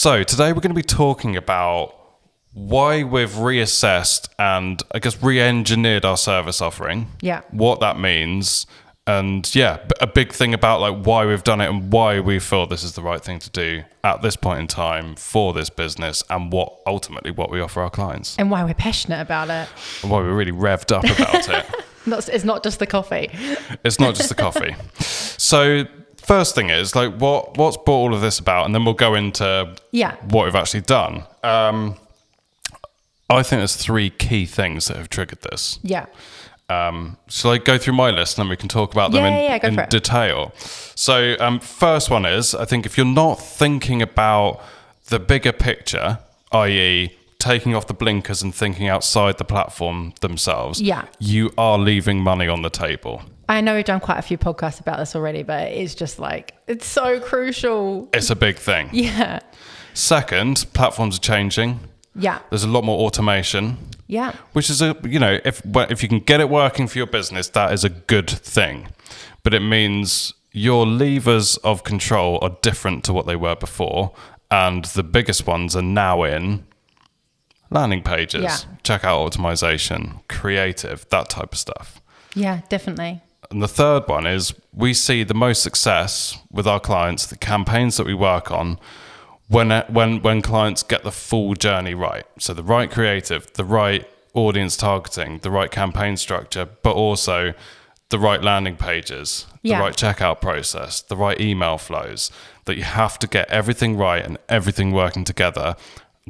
So today we're going to be talking about why we've reassessed and I guess re-engineered our service offering. Yeah. What that means. And yeah, a big thing about like why we've done it and why we feel this is the right thing to do at this point in time for this business and what we offer our clients. And why we're passionate about it. And why we're really revved up about it. It's not just the coffee. It's not just the coffee. So first thing is like what's brought all of this about, and then we'll go into what we've actually done. I think there's three key things that have triggered this. Yeah. Shall I go through my list and then we can talk about them in detail? So first one is, I think if you're not thinking about the bigger picture, i.e. taking off the blinkers and thinking outside the platform themselves, you are leaving money on the table. I know we've done quite a few podcasts about this already, but it's just like, it's so crucial. It's a big thing. Yeah. Second, platforms are changing. Yeah. There's a lot more automation. Yeah. Which is if you can get it working for your business, that is a good thing. But it means your levers of control are different to what they were before. And the biggest ones are now in landing pages, checkout optimization, creative, that type of stuff. Yeah, definitely. And the third one is we see the most success with our clients, the campaigns that we work on, when clients get the full journey right. So the right creative, the right audience targeting, the right campaign structure, but also the right landing pages, the right checkout process, the right email flows, that you have to get everything right and everything working together.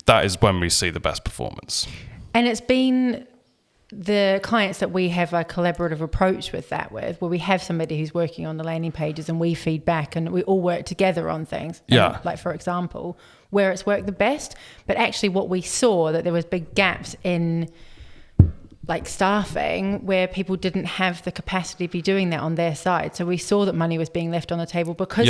That is when we see the best performance. And it's been the clients that we have a collaborative approach with, where we have somebody who's working on the landing pages and we feed back and we all work together on things. Yeah. Like, for example, where it's worked the best, but actually what we saw that there was big gaps in like staffing where people didn't have the capacity to be doing that on their side. So we saw that money was being left on the table because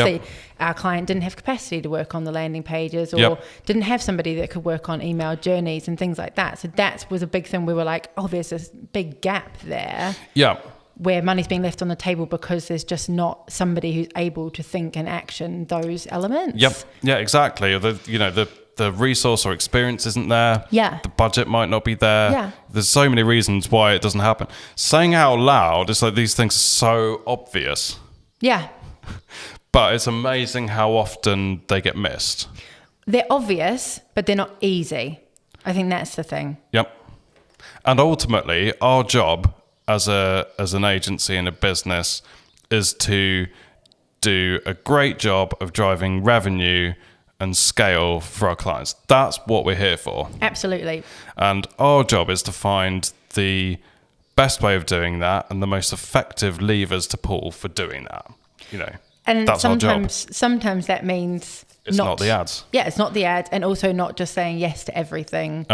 our client didn't have capacity to work on the landing pages or didn't have somebody that could work on email journeys and things like that. So that was a big thing. We were like, oh, there's this big gap there. Yeah. Where money's being left on the table because there's just not somebody who's able to think and action those elements. Yep. Yeah, exactly. The resource or experience isn't there. Yeah. The budget might not be there. Yeah. There's so many reasons why it doesn't happen. Saying out loud, it's like these things are so obvious. Yeah. But it's amazing how often they get missed. They're obvious, but they're not easy. I think that's the thing. Yep. And ultimately, our job as an agency and a business is to do a great job of driving revenue and scale for our clients. That's what we're here for. Absolutely. And our job is to find the best way of doing that and the most effective levers to pull for doing that. And that's our job. Sometimes that means it's not the ads. Yeah, it's not the ads, and also not just saying yes to everything.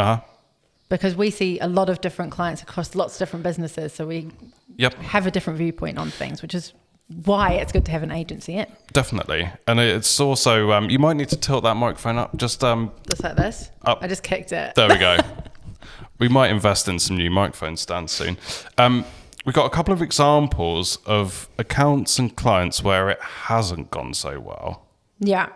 Because we see a lot of different clients across lots of different businesses, so we have a different viewpoint on things, which is why it's good to have an agency in. Definitely. And it's also, you might need to tilt that microphone up. Just like this? Up. I just kicked it. There we go. We might invest in some new microphone stands soon. We've got a couple of examples of accounts and clients where it hasn't gone so well. Yeah.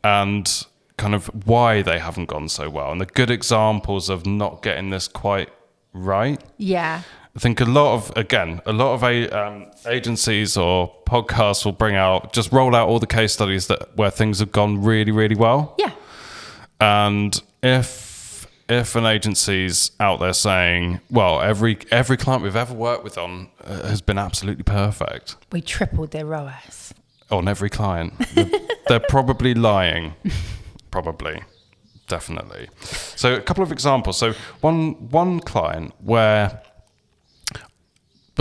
And kind of why they haven't gone so well. And the good examples of not getting this quite right. Yeah. I think a lot of agencies or podcasts will roll out all the case studies where things have gone really, really well. Yeah. And if an agency's out there saying, well, every client we've ever worked with on has been absolutely perfect. We tripled their ROAS. On every client. They're probably lying. Probably. Definitely. So a couple of examples. So one client where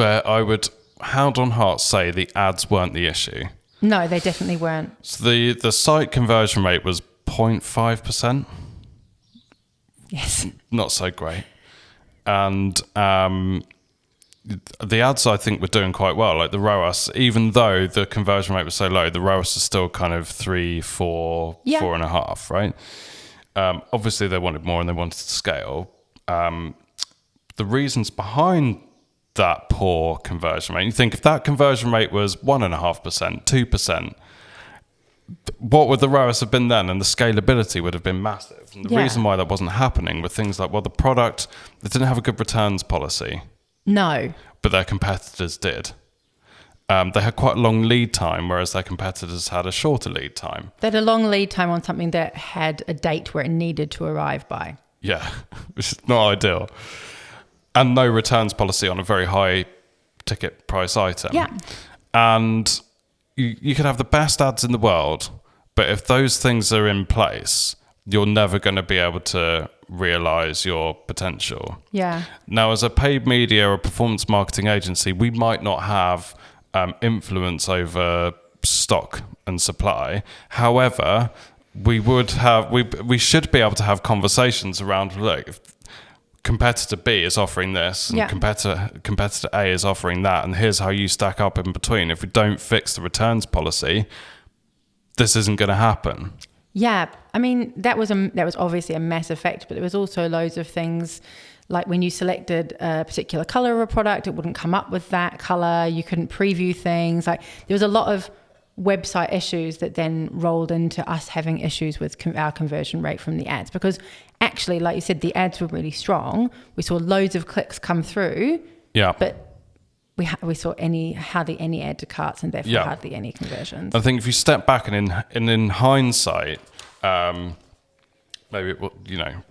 I would hand on heart say the ads weren't the issue. No, they definitely weren't. So the site conversion rate was 0.5%. Yes. Not so great. And the ads I think were doing quite well. Like the ROAS, even though the conversion rate was so low, the ROAS is still kind of 3, 4, 4.5, right? Obviously they wanted more and they wanted to scale. The reasons behind that poor conversion rate, you think if that conversion rate was 1.5%, 2%, what would the ROAS have been then? And the scalability would have been massive. And the reason why that wasn't happening were things like, well, the product, they didn't have a good returns policy. No. But their competitors did. They had quite a long lead time, whereas their competitors had a shorter lead time. They had a long lead time on something that had a date where it needed to arrive by. Yeah, which is not ideal. And no returns policy on a very high ticket price item. Yeah. And you could have the best ads in the world, but if those things are in place, you're never going to be able to realize your potential. Yeah. Now, as a paid media or performance marketing agency, we might not have influence over stock and supply. However, we should be able to have conversations around, look, if competitor B is offering this and competitor A is offering that, and here's how you stack up in between. If we don't fix the returns policy, this isn't going to happen. Yeah, I mean, that was obviously a massive factor, but there was also loads of things like when you selected a particular color of a product, it wouldn't come up with that color. You couldn't preview things. Like there was a lot of website issues that then rolled into us having issues with our conversion rate from the ads, because actually, like you said, the ads were really strong. We saw loads of clicks come through. Yeah, but we saw hardly any add to carts, and therefore hardly any conversions. I think if you step back and in hindsight, maybe it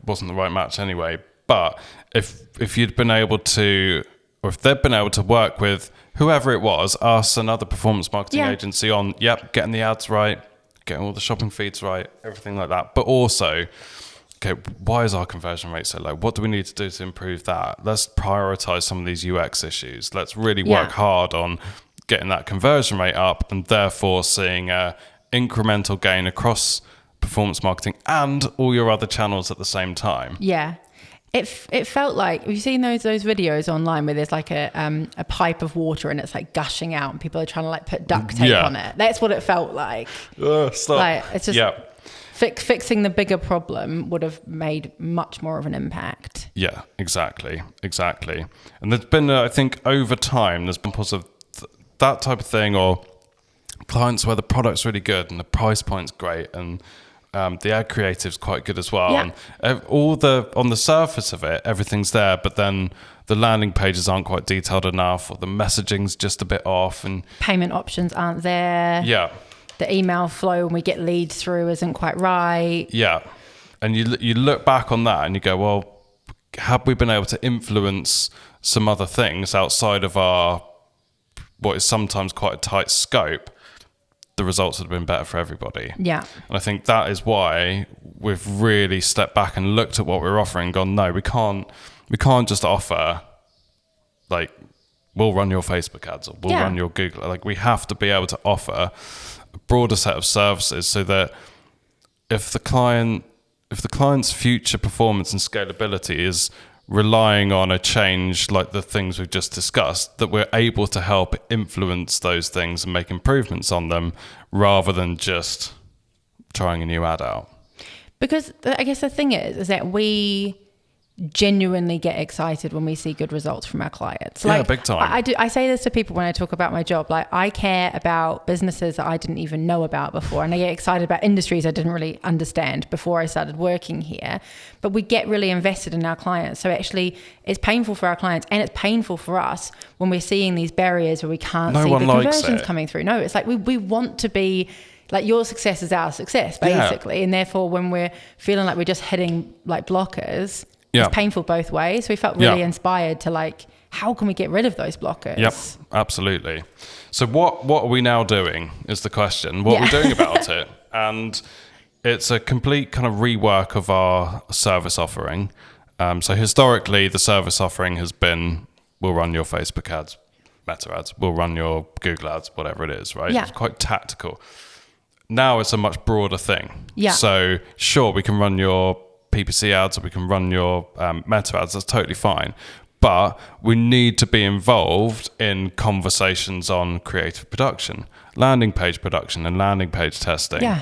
wasn't the right match anyway. But if you'd been able to, or if they'd been able to work with whoever it was, us, another performance marketing agency on, getting the ads right, getting all the shopping feeds right, everything like that. But also, okay, why is our conversion rate so low? What do we need to do to improve that? Let's prioritize some of these UX issues. Let's really work hard on getting that conversion rate up, and therefore seeing a incremental gain across performance marketing and all your other channels at the same time. Yeah. It felt like, have you seen those videos online where there's like a pipe of water and it's like gushing out and people are trying to like put duct tape on it? That's what it felt like. Stop. Like it's just fixing the bigger problem would have made much more of an impact. Yeah, exactly. And there's been, I think, over time, there's been of that type of thing, or clients where the product's really good and the price point's great and the ad creative's quite good as well. Yeah. And on the surface of it, everything's there, but then the landing pages aren't quite detailed enough, or the messaging's just a bit off, and payment options aren't there. Yeah. The email flow when we get leads through isn't quite right. Yeah. And you look back on that and you go, well, have we been able to influence some other things outside of our what is sometimes quite a tight scope? The results would have been better for everybody. Yeah. And I think that is why we've really stepped back and looked at what we're offering and gone, no, we can't just offer, like, we'll run your Facebook ads or we'll run your Google. Like, we have to be able to offer a broader set of services so that if the client's future performance and scalability is relying on a change like the things we've just discussed, that we're able to help influence those things and make improvements on them rather than just trying a new ad out. Because I guess the thing is that we genuinely get excited when we see good results from our clients. Yeah, big time. I say this to people when I talk about my job. Like, I care about businesses that I didn't even know about before, and I get excited about industries I didn't really understand before I started working here. But we get really invested in our clients. So actually, it's painful for our clients, and it's painful for us when we're seeing these barriers where we can't see the conversions coming through. No, it's like we want to be like, your success is our success, basically. And therefore, when we're feeling like we're just hitting like blockers, it's painful both ways. So we felt really inspired to, like, how can we get rid of those blockers? Yep, absolutely. So what are we now doing is the question. What are we doing about it? And it's a complete kind of rework of our service offering. So historically, the service offering has been, we'll run your Facebook ads, Meta ads, we'll run your Google ads, whatever it is, right? Yeah. It's quite tactical. Now it's a much broader thing. Yeah. So sure, we can run your PPC ads or we can run your Meta ads, that's totally fine. But we need to be involved in conversations on creative production, landing page production and landing page testing. Yeah.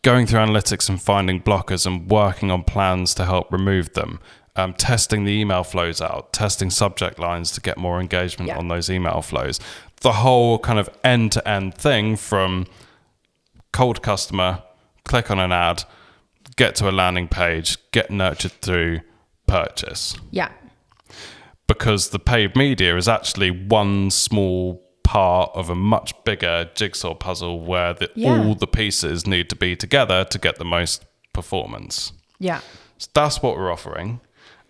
Going through analytics and finding blockers and working on plans to help remove them. Testing the email flows out, testing subject lines to get more engagement on those email flows. The whole kind of end-to-end thing from cold customer, click on an ad, get to a landing page, get nurtured through purchase. Yeah. Because the paid media is actually one small part of a much bigger jigsaw puzzle where all the pieces need to be together to get the most performance. Yeah. So that's what we're offering.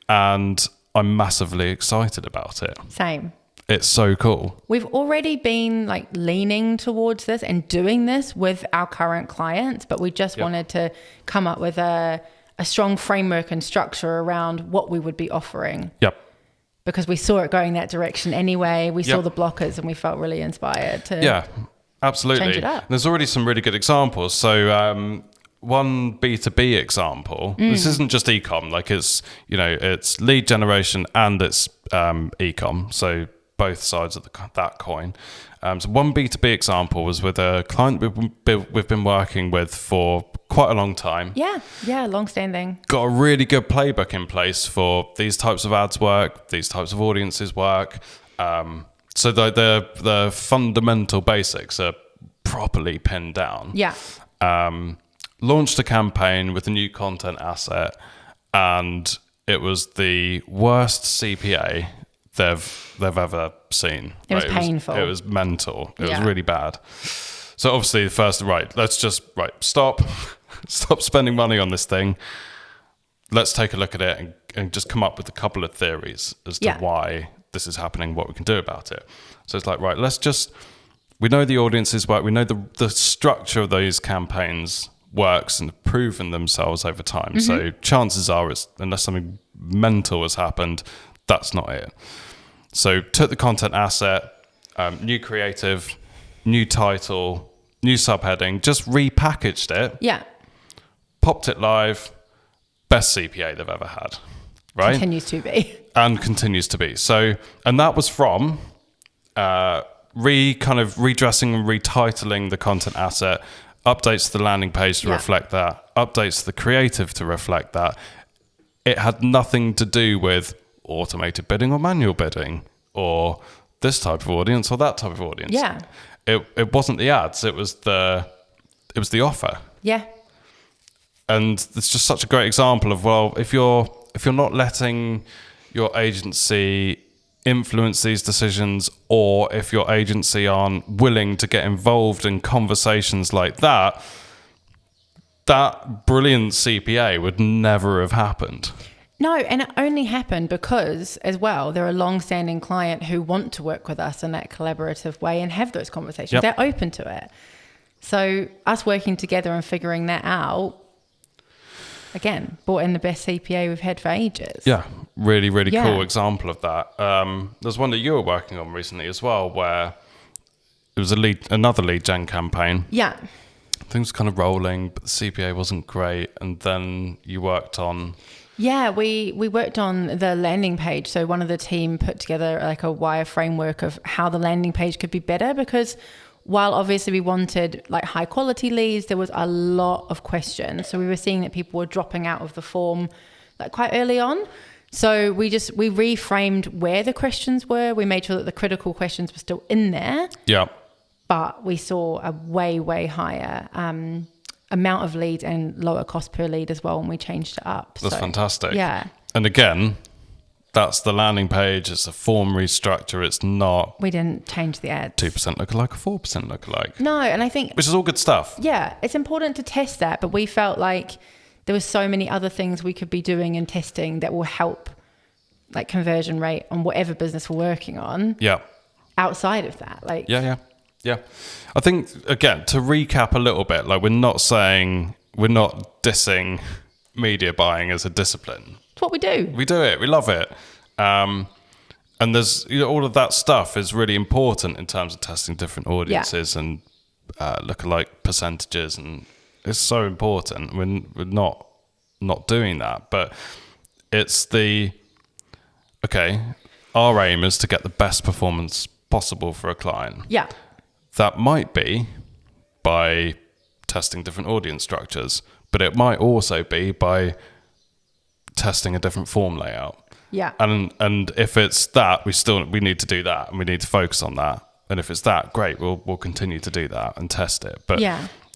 And I'm massively excited about it. Same. It's so cool. We've already been like leaning towards this and doing this with our current clients, but we just wanted to come up with a strong framework and structure around what we would be offering. Yep. Because we saw it going that direction anyway. We saw the blockers and we felt really inspired to absolutely. change it up. There's already some really good examples. So one B2B example, this isn't just e-com, like it's lead generation and it's e-com. So both sides of that coin. So one B2B example was with a client we've been working with for quite a long time. Yeah, long-standing. Got a really good playbook in place for these types of ads work, these types of audiences work. So the fundamental basics are properly pinned down. Yeah. Launched a campaign with a new content asset, and it was the worst CPA they've ever seen. It was painful. It was mental. It was really bad. So obviously the first, let's just stop spending money on this thing. Let's take a look at it and just come up with a couple of theories as to why this is happening, what we can do about it. So it's like, we know the audiences work, we know the structure of those campaigns works and have proven themselves over time. Mm-hmm. So chances are, unless something mental has happened, that's not it. So took the content asset, new creative, new title, new subheading, just repackaged it. Yeah. Popped it live, best CPA they've ever had. Right? Continues to be. And continues to be. So, and that was from redressing and retitling the content asset, updates to the landing page to reflect that, updates to the creative to reflect that. It had nothing to do with automated bidding or manual bidding or this type of audience or that type of audience. Yeah. It wasn't the ads, it was the offer. Yeah. And it's just such a great example of, if you're not letting your agency influence these decisions, or if your agency aren't willing to get involved in conversations like that brilliant CPA would never have happened. No, and it only happened because, as well, they're a long-standing client who want to work with us in that collaborative way and have those conversations. Yep. They're open to it. So us working together and figuring that out, again, brought in the best CPA we've had for ages. Yeah, really, really cool example of that. There's one that you were working on recently as well, where it was another lead gen campaign. Yeah. Things were kind of rolling, but the CPA wasn't great. And then you worked on... Yeah, we worked on the landing page. So one of the team put together like a wire framework of how the landing page could be better, because while obviously we wanted like high quality leads, there was a lot of questions. So we were seeing that people were dropping out of the form like quite early on. So we reframed where the questions were. We made sure that the critical questions were still in there. Yeah. But we saw a way, way higher amount of leads and lower cost per lead as well when we changed it up. That's fantastic. Yeah. And again, that's the landing page. It's a form restructure. It's not... We didn't change the ads. 2% lookalike or 4% lookalike. No, and I think... Which is all good stuff. Yeah, it's important to test that, but we felt like there were so many other things we could be doing and testing that will help like conversion rate on whatever business we're working on. Yeah. Outside of that. Yeah. I think, again, to recap a little bit, like we're not dissing media buying as a discipline. It's what we do. We do it. We love it. And there's all of that stuff is really important in terms of testing different audiences and lookalike percentages, and it's so important. We're not doing that, but it's our aim is to get the best performance possible for a client. Yeah. That might be by testing different audience structures, but it might also be by testing a different form layout. Yeah. And if it's that, we need to do that, and we need to focus on that. And if it's that, great, we'll continue to do that and test it. But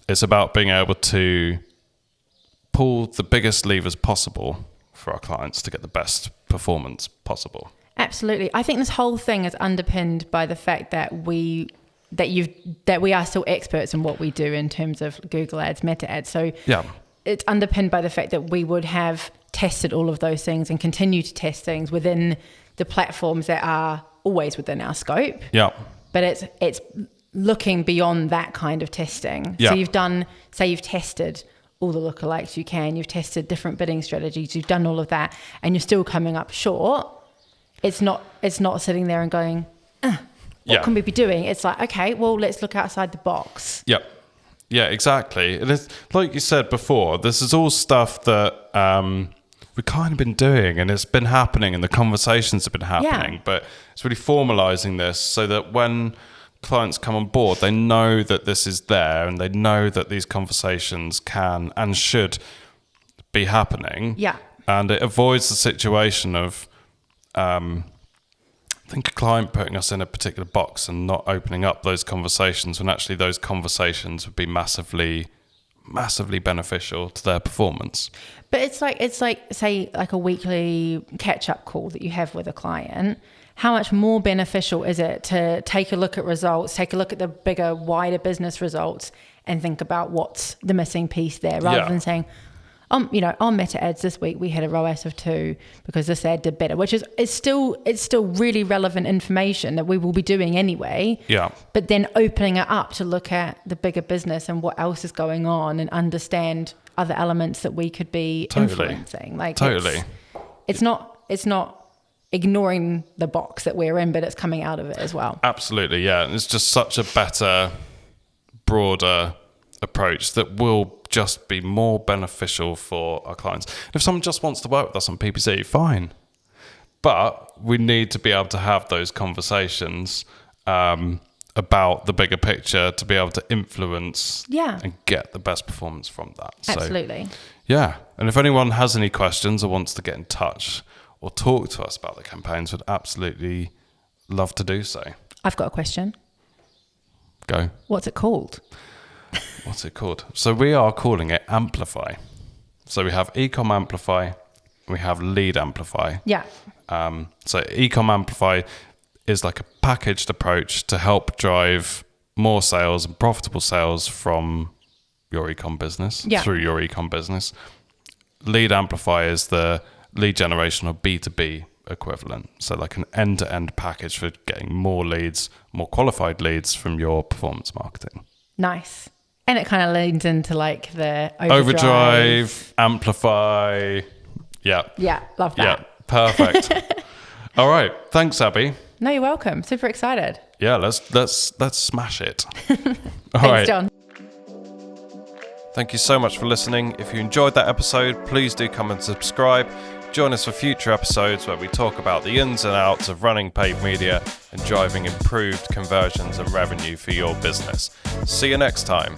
It's about being able to pull the biggest levers possible for our clients to get the best performance possible. Absolutely. I think this whole thing is underpinned by the fact that we are still experts in what we do in terms of Google ads, meta ads. So it's underpinned by the fact that we would have tested all of those things and continue to test things within the platforms that are always within our scope. Yeah. But it's looking beyond that kind of testing. Yeah. So you've tested all the lookalikes you can, you've tested different bidding strategies, you've done all of that, and you're still coming up short. It's not sitting there and going, what can we be doing? It's like, okay, well, let's look outside the box. Yep. Yeah, exactly. And it's, like you said before, this is all stuff that we've kind of been doing, and it's been happening, and the conversations have been happening. But it's really formalizing this so that when clients come on board, they know that this is there, and they know that these conversations can and should be happening. Yeah. And it avoids the situation of I think a client putting us in a particular box and not opening up those conversations, when actually those conversations would be massively beneficial to their performance. But it's like say like a weekly catch-up call that you have with a client. How much more beneficial is it to take a look at results, take a look at the bigger, wider business results, and think about what's the missing piece there, rather than saying, on meta ads this week we had a ROAS of 2 because this ad did better, which is still really relevant information that we will be doing anyway. Yeah. But then opening it up to look at the bigger business and what else is going on and understand other elements that we could be influencing. Like it's not ignoring the box that we're in, but it's coming out of it as well. Absolutely, yeah. And it's just such a better, broader approach that will just be more beneficial for our clients. If someone just wants to work with us on PPC, fine. But we need to be able to have those conversations about the bigger picture to be able to influence and get the best performance from that. Absolutely. So, yeah. And if anyone has any questions or wants to get in touch or talk to us about the campaigns, would absolutely love to do so. I've got a question. Go. What's it called? What's it called? So we are calling it Amplify. So we have Ecom Amplify, we have Lead Amplify. Yeah. So Ecom Amplify is like a packaged approach to help drive more sales and profitable sales from your ecom business through your ecom business. Lead Amplify is the lead generation or B2B equivalent. So like an end-to-end package for getting more leads, more qualified leads from your performance marketing. Nice. And it kind of leans into like the Overdrive, Amplify. Yeah. Yeah, love that. Yeah, perfect. All right. Thanks, Abi. No, you're welcome. Super excited. Yeah, let's smash it. Thanks, Jon. Thank you so much for listening. If you enjoyed that episode, please do come and subscribe. Join us for future episodes where we talk about the ins and outs of running paid media and driving improved conversions and revenue for your business. See you next time.